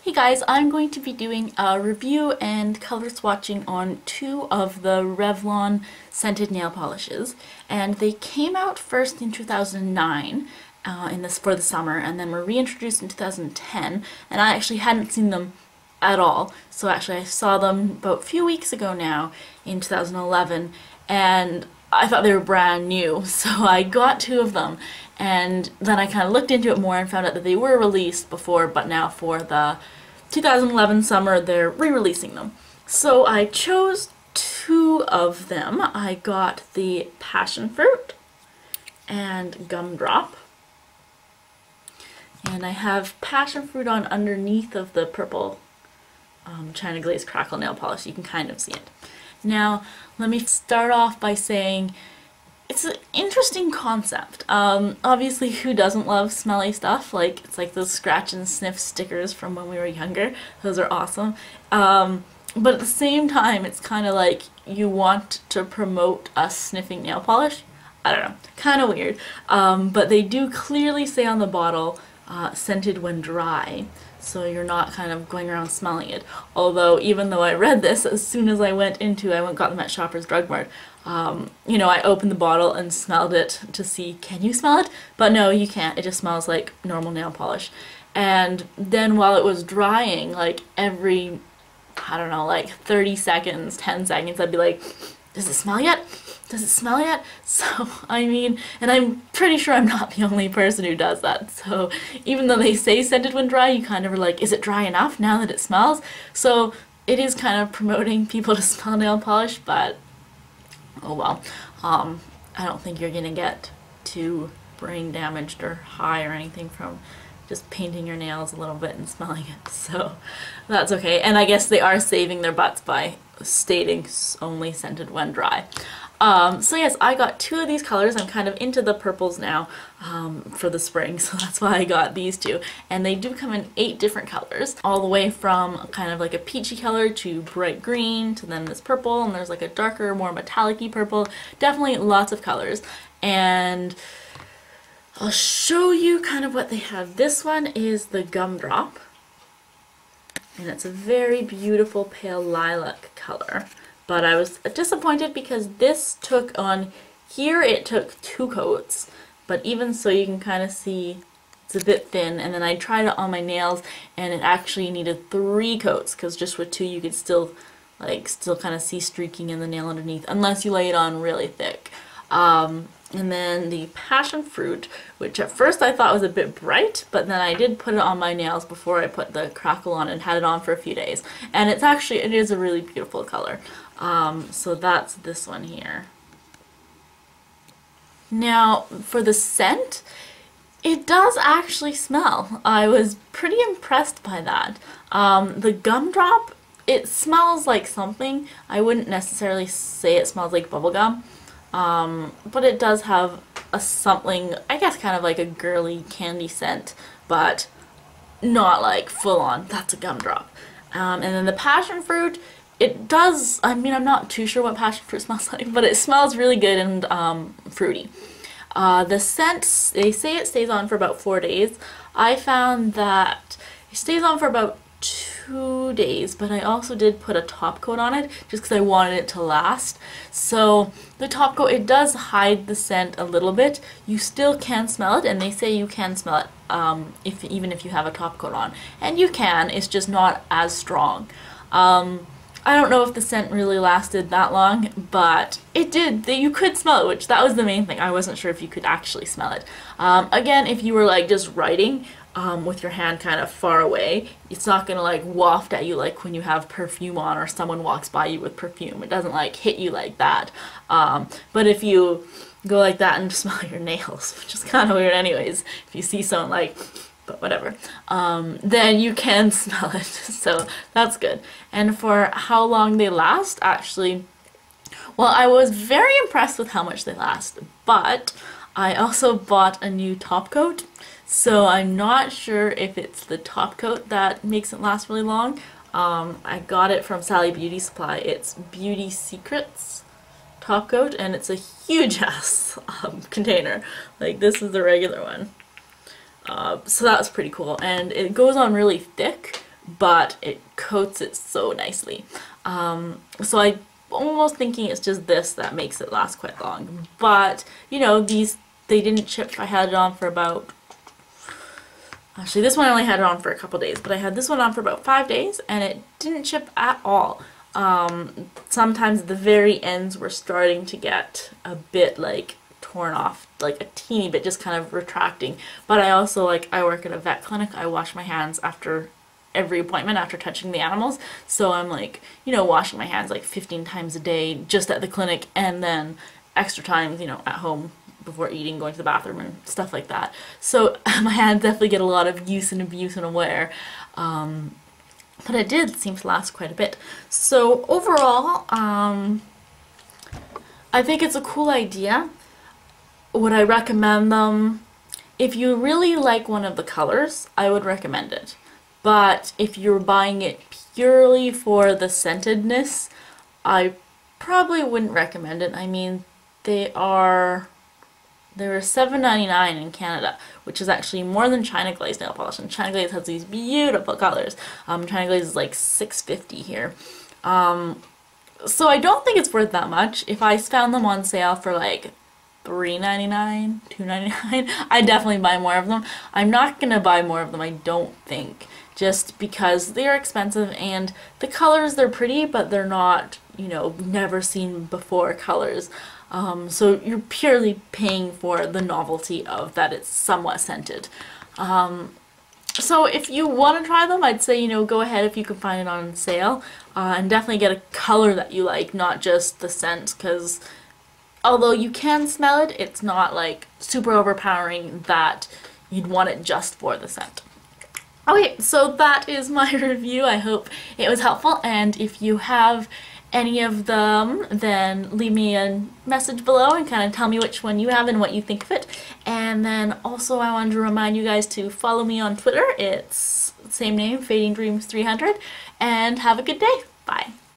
Hey guys, I'm going to be doing a review and color swatching on two of the Revlon Scented Nail Polishes, and they came out first in 2009 for the summer, and then were reintroduced in 2010, and I actually hadn't seen them at all, so actually I saw them about a few weeks ago now in 2011, and I thought they were brand new, so I got two of them, and then I kind of looked into it more and found out that they were released before, but now for the 2011 summer they're re-releasing them. So I chose two of them. I got the Passion Fruit and Gumdrop. And I have Passion Fruit on underneath of the purple China Glaze Crackle nail polish. You can kind of see it. Now, let me start off by saying it's an interesting concept. Obviously, who doesn't love smelly stuff? It's like those scratch and sniff stickers from when we were younger. Those are awesome. But at the same time, it's kind of like you want to promote a sniffing nail polish. I don't know, kind of weird. But they do clearly say on the bottle, scented when dry. So you're not kind of going around smelling it. Although, even though I read this, as soon as I went and got them at Shoppers Drug Mart, you know, I opened the bottle and smelled it to see, can you smell it? But no, you can't. It just smells like normal nail polish. And then while it was drying, like every, I don't know, like 30 seconds, 10 seconds, I'd be like, does it smell yet? Does it smell yet? So, I mean, and I'm pretty sure I'm not the only person who does that. So, even though they say scented when dry, you kind of are like, is it dry enough now that it smells? So, it is kind of promoting people to smell nail polish, but oh well. I don't think you're gonna get too brain damaged or high or anything from just painting your nails a little bit and smelling it, so that's okay. And I guess they are saving their butts by stating only scented when dry. So yes, I got two of these colors. I'm kind of into the purples now for the spring, so that's why I got these two. And they do come in 8 different colors, all the way from kind of like a peachy color to bright green to then this purple, and there's like a darker, more metallic-y purple. Definitely lots of colors. And I'll show you kind of what they have. This one is the Gumdrop, and it's a very beautiful pale lilac color. But I was disappointed because this took on, here it took 2 coats, but even so you can kind of see it's a bit thin, and then I tried it on my nails and it actually needed 3 coats because just with 2 you could still kind of see streaking in the nail underneath unless you lay it on really thick. And then the Passion Fruit, which at first I thought was a bit bright, but then I did put it on my nails before I put the crackle on and had it on for a few days. And it is a really beautiful color. So that's this one here. Now, for the scent, it does actually smell. I was pretty impressed by that. The Gumdrop, it smells like something. I wouldn't necessarily say it smells like bubblegum. But it does have a something, I guess kind of like a girly candy scent, but not like full on, that's a Gumdrop. And then the Passion Fruit, it does, I mean, I'm not too sure what Passion Fruit smells like, but it smells really good and fruity. The scent, they say it stays on for about 4 days. I found that it stays on for about 2 days, but I also did put a top coat on it just because I wanted it to last. So the top coat, it does hide the scent a little bit. You still can smell it, and they say you can smell it even if you have a top coat on. And you can, it's just not as strong. I don't know if the scent really lasted that long, but it did. You could smell it, which that was the main thing. I wasn't sure if you could actually smell it. Again, if you were like just writing with your hand kind of far away, it's not gonna like waft at you like when you have perfume on or someone walks by you with perfume. It doesn't like hit you like that. But if you go like that and smell your nails, which is kind of weird anyways, if you see someone like, but whatever, then you can smell it, so that's good. And for how long they last, actually, well, I was very impressed with how much they last, but I also bought a new top coat, so I'm not sure if it's the top coat that makes it last really long. I got it from Sally Beauty Supply. It's Beauty Secrets top coat, and it's a huge ass container. Like, this is the regular one. So that was pretty cool, and it goes on really thick, but it coats it so nicely. So I'm almost thinking it's just this that makes it last quite long. But, you know, these, they didn't chip. I had it on for about, actually this one I only had it on for a couple days, but I had this one on for about 5 days and it didn't chip at all. Sometimes the very ends were starting to get a bit like torn off, like a teeny bit, just kind of retracting. But I also, like, I work at a vet clinic. I wash my hands after every appointment after touching the animals, so I'm like, you know, washing my hands like 15 times a day just at the clinic, and then extra times, you know, at home before eating, going to the bathroom and stuff like that. So my hands definitely get a lot of use and abuse and wear. But it did seem to last quite a bit. So overall, I think it's a cool idea. Would I recommend them? If you really like one of the colors, I would recommend it. But if you're buying it purely for the scentedness, I probably wouldn't recommend it. I mean, they were $7.99 in Canada, which is actually more than China Glaze nail polish. And China Glaze has these beautiful colors. China Glaze is like $6.50 here. So I don't think it's worth that much. If I found them on sale for like $3.99, $2.99, I'd definitely buy more of them. I'm not gonna buy more of them, I don't think, just because they're expensive and the colors, they're pretty, but they're not, you know, never seen before colors. So you're purely paying for the novelty of that it's somewhat scented. So if you want to try them, I'd say, you know, go ahead if you can find it on sale, and definitely get a color that you like, not just the scent, because although you can smell it, it's not like super overpowering that you'd want it just for the scent. Okay, so that is my review. I hope it was helpful, and if you have any of them, then leave me a message below and kind of tell me which one you have and what you think of it. And then also I wanted to remind you guys to follow me on Twitter. It's same name, Fading Dreams 300, and have a good day. Bye.